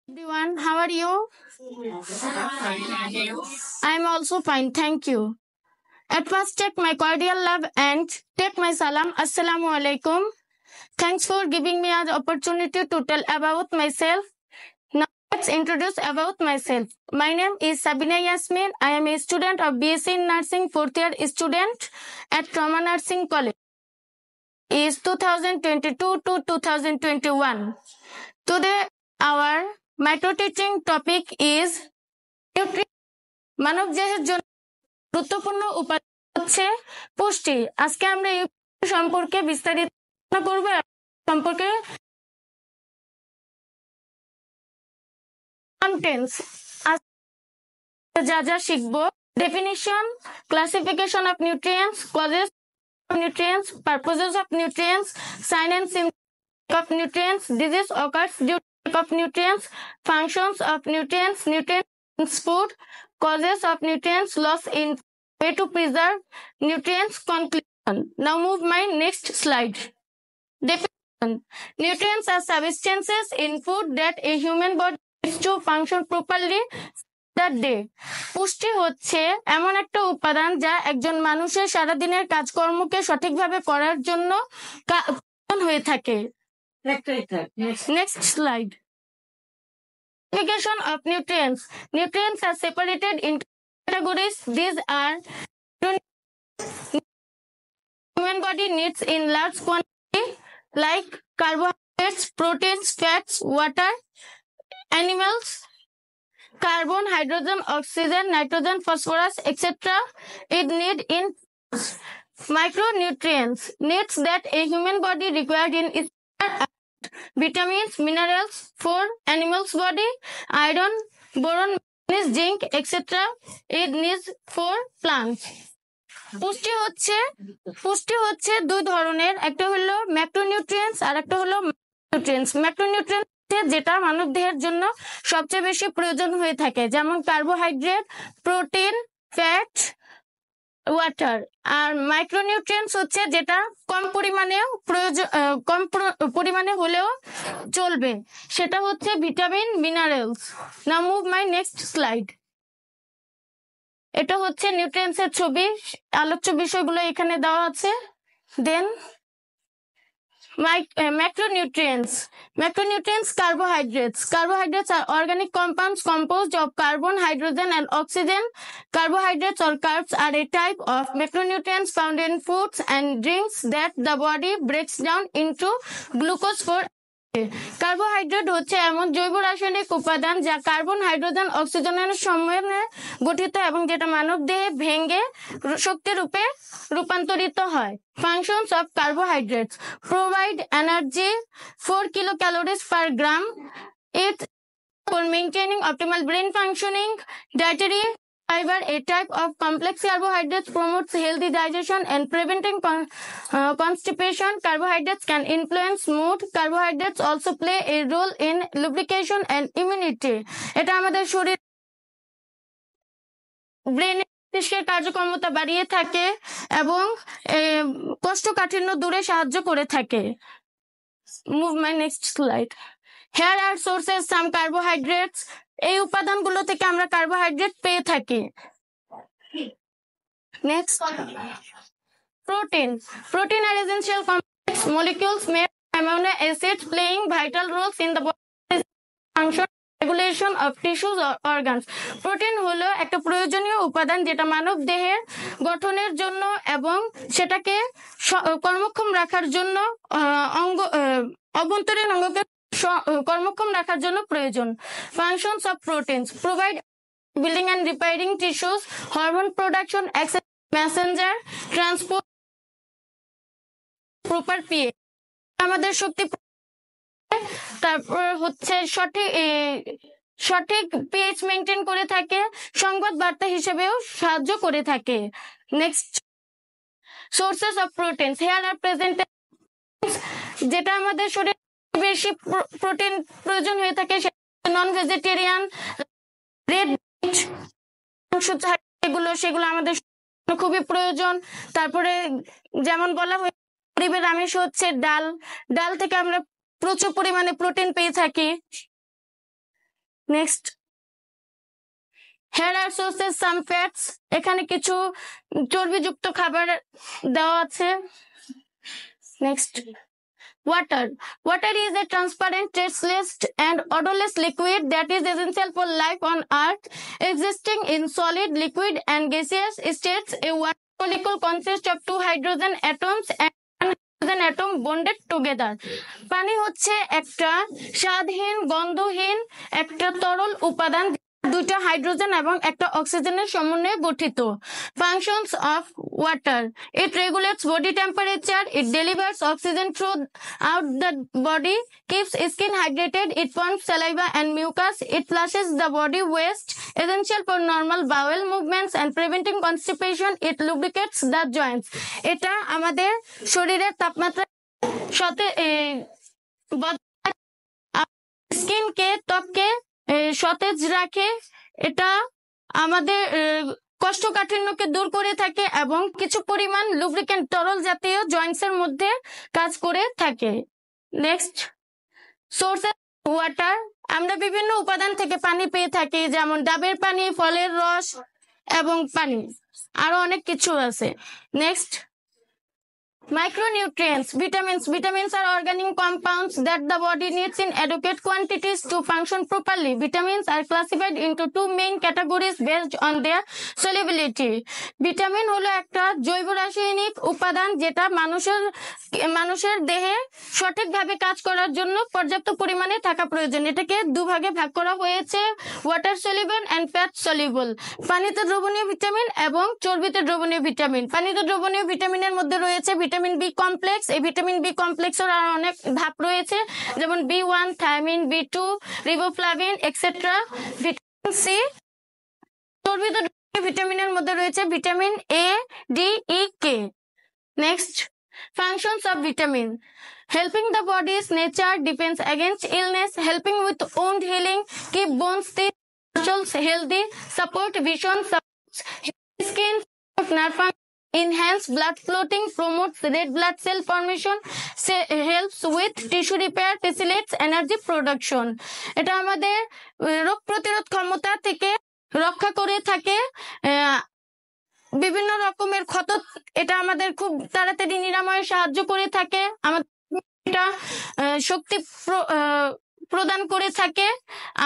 Everyone, how are you? I'm also fine, thank you. At first, take my cordial love and take my salam. Assalamu alaikum. Thanks for giving me an opportunity to tell about myself. Now, let's introduce about myself. My name is Sabina Yasmin. I am a student of BSc in Nursing, fourth year student at Trauma Nursing College. Is 2022 to 2021. Today, our micro teaching topic is nutrition. মানব দেহের জন্য গুরুত্বপূর্ণ উপাদান হচ্ছে পুষ্টি। আজকে আমরা এই সম্পর্কে বিস্তারিত আলোচনা করব সম্পর্কে কন্টেন্টস যা যা শিখবো definition, classification of nutrients, causes of nutrients, purposes of nutrients, sign and symptoms of nutrients, disease occurs due to lack of nutrients, functions of nutrients, nutrients food, causes of nutrients loss in way to preserve nutrients. Conclusion. Now move my next slide. Definition. Nutrients are substances in food that a human body needs to function properly. পুষ্টি হচ্ছে এমন একটা উপাদান যা একজন মানুষের সারাদিনের কাজকর্মকে সঠিকভাবে করার জন্য হয়ে থাকে। Next slide. Classification of nutrients. Nutrients are separated into categories. These are human body needs in large quantity like carbohydrates, proteins, fats, water, animals, carbon, hydrogen, oxygen, nitrogen, phosphorus, etc. It need in micronutrients, needs that a human body required in its vitamins, minerals for animals body, iron, boron, manganese, zinc, etc. It needs for plants. পুষ্টি হচ্ছে দুই ধরনের, একটা হলো macronutrients আর একটা হলো micronutrients. Macronutrients যেটা মানব দেহের জন্য সবচেয়ে বেশি প্রয়োজন হয়ে থাকে, যেমন কার্বোহাইড্রেট, প্রোটিন, ফ্যাট, ওয়াটার। আর মাইক্রোনিউট্রিয়েন্টস হচ্ছে যেটা কম পরিমাণে হলেও চলবে, সেটা হচ্ছে vitamin, minerals. Now move my next slide. এটা হচ্ছে নিউট্রিয়েন্টস এর ছবি, আলোচ্য বিষয়গুলো এখানে দেওয়া আছে। দেন macronutrients. Macronutrients, carbohydrates. Carbohydrates are organic compounds composed of carbon, hydrogen, and oxygen. Carbohydrates or carbs are a type of macronutrients found in foods and drinks that the body breaks down into glucose for carbohydrate হচ্ছে এমন জৈব রাসায়নিক উপাদান যা carbon, hydrogen, অক্সিজেনের সম্মিলনে গঠিত এবং যেটা মানব দেহে ভেঙে শক্তি রূপে রূপান্তরিত হয়। Functions of carbohydrates: provide energy 4 kilocalories per gram. It for maintaining optimal brain functioning. Dietary fiber, a type of complex carbohydrates, promotes healthy digestion and preventing constipation. Carbohydrates can influence mood. Carbohydrates also play a role in lubrication and immunity. এটা আমাদের শরীর ব্রেনের কার্যক্ষমতা বাড়িয়ে থাকে এবং কোষ্ঠকাঠিন্য দূরে সাহায্য করে থাকে। Move my next slide. Here are sources some carbohydrates. এই উপাদানগুলো থেকে আমরা কার্বোহাইড্রেট পেয়ে থাকি। Next, protein are essential complex molecules made of amino acids playing vital roles in the body's function, regulation of tissues or organs. Protein হলো একটা প্রয়োজনীয় উপাদান যেটা মানব দেহের গঠনের জন্য এবং সেটাকে কর্মক্ষম রাখার জন্য অভ্যন্তরীণ অঙ্গকে কর্মক্ষম রাখার জন্য প্রয়োজন। Functions of proteins: provide building and repairing tissues, hormone production, access messenger, transport, proper pH, আমাদের শক্তি, তারপর হচ্ছে সঠিক pH মেনটেন করে থাকে, সংবাদ বার্তা হিসেবেও সাহায্য করে থাকে। Next, sources of proteins. Here are presented যেটা আমাদের শরীরে বেশি প্রোটিন প্রয়োজন হয়ে থাকে, নন ভেজিটেরিয়ান, রেড মিট, সেগুলো আমাদের খুবই প্রয়োজন। তারপরে যেমন বলা হয় পরিবের আমিষ হচ্ছে ডাল থেকে আমরা প্রচুর পরিমাণে প্রোটিন পেয়ে থাকি। নেক্সট, হেয়ার আর সোর্সেস সাম ফ্যাটস, এখানে কিছু চর্বিযুক্ত খাবার দেওয়া আছে। Next, water. Water is a transparent, tasteless, and odorless liquid that is essential for life on Earth. Existing in solid, liquid, and gaseous states, a water molecule consists of two hydrogen atoms and one hydrogen atom bonded together. পানি হচ্ছে একটা স্বাদহীন, গন্ধহীন একটা তরল উপাদান, দুইটা hydrogen এবং একটা অক্সিজেনের সমন্বয়ে গঠিত। Functions of water: it regulates body temperature, it delivers oxygen throughout the body, keeps skin hydrated, it forms saliva and mucus, it flushes the body waste, essential for normal bowel movements and preventing constipation, it lubricates the joints. এটা আমাদের শরীরের তাপমাত্রা স্কিনকে, ত্বককে সতেজ রাখে। এটা আমাদের কোষ্ঠকাঠিন্যকে দূর করে থাকে এবং কিছু পরিমাণ লুব্রিকেন্ট, তরল জাতীয় জয়েন্টস এর মধ্যে কাজ করে থাকে। নেক্সট, সোর্সেস ওয়াটার: আমরা বিভিন্ন উপাদান থেকে পানি পেয়ে থাকি, যেমন ডাবের পানি, ফলের রস এবং পানি, আরো অনেক কিছু আছে। Next, micronutrients, vitamins. Vitamins are organic compounds that the body needs in adequate quantities to function properly. Vitamins are classified into two main categories based on their solubility. Vitamin হলো একটা জৈব রাসায়নিক উপাদান যেটা মানুষের দেহে সঠিকভাবে কাজ করার জন্য পর্যাপ্ত পরিমাণে থাকা প্রয়োজন। এটাকে দুভাগে ভাগ করা হয়েছে, water soluble and fat soluble. পানিতে দ্রবণীয় ভিটামিন এবং চর্বিতে দ্রবণীয় ভিটামিন। পানিতে দ্রবণীয় ভিটামিনের মধ্যে রয়েছে ভিটামিন বি কমপ্লেক্স। এই ভিটামিন বি কমপ্লেক্সের আরো অনেক ভাগ রয়েছে, যেমন B one, thiamine, B two, riboflavin etcetera. Vitamin C. চর্বিত ভিটামিনের মধ্যে রয়েছে vitamin A, D, E, K. Next, functions of vitamin: helping the body's nature, defense against illness, helping with wound healing, keep bones thin, muscles healthy, support vision, supports skin, nerve function, enhance blood floating, promotes red blood cell formation, helps with tissue repair, facilitates energy production. এটা আমাদের রোগ প্রতিরোধ ক্ষমতা থেকে রক্ষা করে থাকে। বিভিন্ন রকমের ক্ষত এটা আমাদের খুব তাড়াতাড়ি নিরাময়ে সাহায্য করে থাকে। আমাদের এটা শক্তি প্রদান করে থাকে,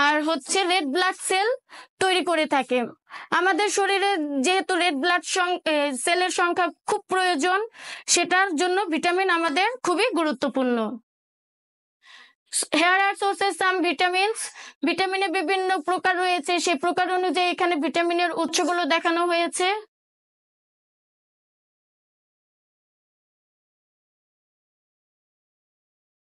আর হচ্ছে রেড ব্লাড সেল তৈরি করে থাকে। আমাদের শরীরে যেহেতু রেড ব্লাড সেলের সংখ্যা খুব প্রয়োজন, সেটার জন্য ভিটামিন আমাদের খুবই গুরুত্বপূর্ণ। হেয়ার আর সোর্সেস সাম ভিটামিনস: ভিটামিনের বিভিন্ন প্রকার রয়েছে, সেই প্রকার অনুযায়ী এখানে ভিটামিনের উৎসগুলো দেখানো হয়েছে।